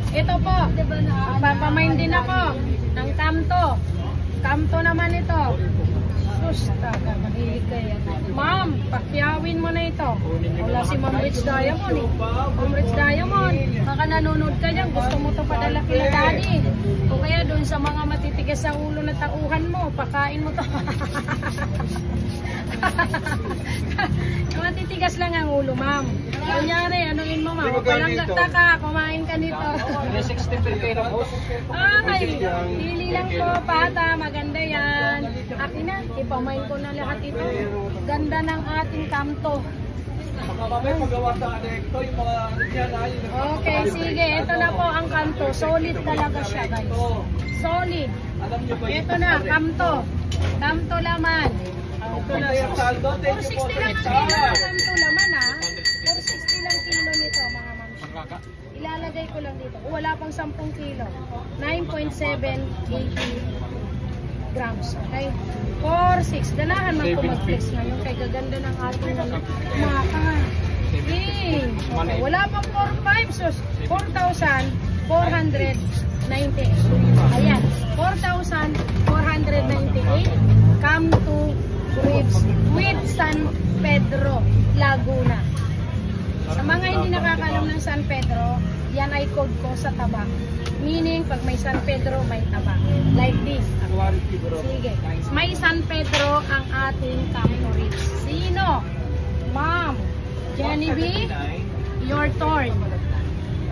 Ito po, papamain din ako ng Camto. Camto naman ito. Sus, taga, mahilig kayo. Ma'am, pakyawin mo na ito. Wala si Ma'am Rich Diamond eh. Ma'am Rich Diamond, baka nanonood ka dyan, gusto mo ito padala kila daddy. O kaya doon sa mga matitigas sa ulo na tauhan mo, pakain mo ito. Matitigas lang ang ulo, ma'am. Kunyari, anuin mo, ma'am. Walang gata ka, kumain ka nito. Ay, pili lang po, pata, maganda yan. Akin na, ipamain ko na lahat ito. Ganda ng ating Camto. Okay, sige, ito na po ang Camto. Solid talaga siya, guys. Solid. Ito na, Camto. Camto laman. Ito na, 460 lang ang kilo. Camto laman, ha? 460 lang kilo nito, mga ma'am. Ilalagay ko lang dito. Wala pang 10 kilo. 9.7 grams. Okay? 4.6. Danahan man ko mag-flex ngayon. Kaya gaganda ng ating maka. Okay. Wala pang 4.5. So, 4,498. Ayan. 4,498. Come to Ribs with San Pedro, Laguna. Sa mga hindi nakakalam ng San Pedro, yan ay code ko sa taba. Meaning, pag may San Pedro, may taba. Like this. Sige. May San Pedro ang ating Camto Ribs. Sino? Ma'am. Jenny B, your turn.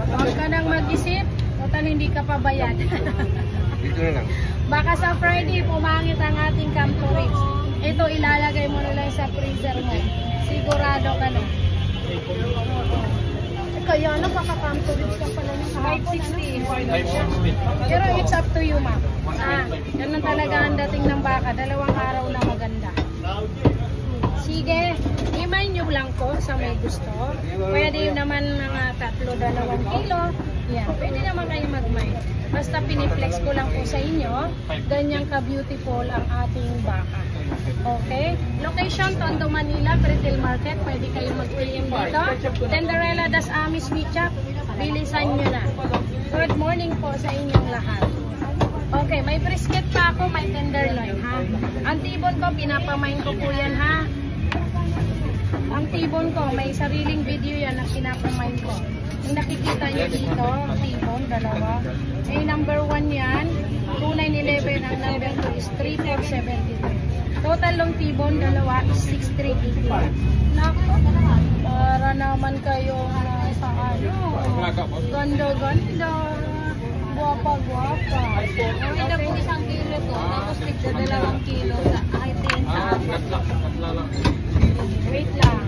Huwag ka nang mag-isip. Total, hindi ka pa bayad. Dito na lang. Baka sa Friday, pumangit ang ating Camto Ribs. Ito, ilalagay mo na lang sa freezer mo. Sigurado ka na. Kaya nakaka-Camto Ribs ka pala ng 560. Pero it's up to you, ma'am. Ganun talaga ang dating ng baka. 2 araw na maganda. Sige, i-mind nyo lang po sa may gusto. Pwede naman mga 3, 2 kilo. Yan, pwede naman kayo mag-mind. Basta piniflex ko lang po sa inyo, ganyang ka-beautiful ang ating baka. Okay? Location, Tondo, Manila, Retail Market. Pwede kayo mag-PM dito. Tenderella, Das Amis, Michap. Bilisan nyo na. Good morning po sa inyong lahat. Okay, may brisket pa ako, may tenderloin, ha? Ang tibon ko, pinapamain ko po yan, ha? Ang tibon ko, may sariling video yan na pinapamain ko. Yung nakikita nyo dito, tibon, 2. Eh, number 1 yan, 2911. Ang number 2 is 3473. Total long tibon, 2 is 6388. Nako, para naman kayo sa ano. Ganda-ganda. Guwapa-guwapa. May na po 1 kilo to, tapos tigda 2 kilo sa item sa atin. Wait lang.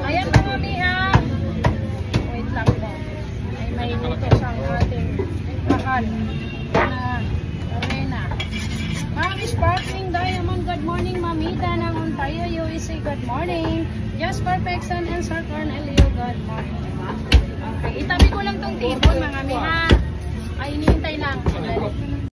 Ayan po mami, ha. Wait lang po. Ay may nito sa ating mahal na arena. Mami Sparkling Diamond, good morning. Mamita ng Ontario, USA, good morning. Just Perfection and Sir Cornelio, good morning. Okay, itabi ko lang tong tibon mga mi, ha. Ay, hinihintay lang.